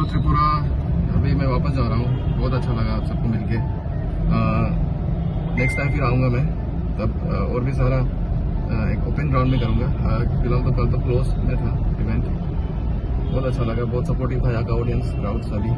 त्रिपुरा। अभी मैं वापस जा रहा हूँ, बहुत अच्छा लगा आप सबको मिलके। नेक्स्ट टाइम फिर आऊँगा मैं, तब और भी सारा एक ओपन ग्राउंड में करूँगा। फिलहाल तो कल तो क्लोज में था इवेंट। बहुत अच्छा लगा, बहुत सपोर्टिव था यहाँ का ऑडियंस, क्राउड सभी।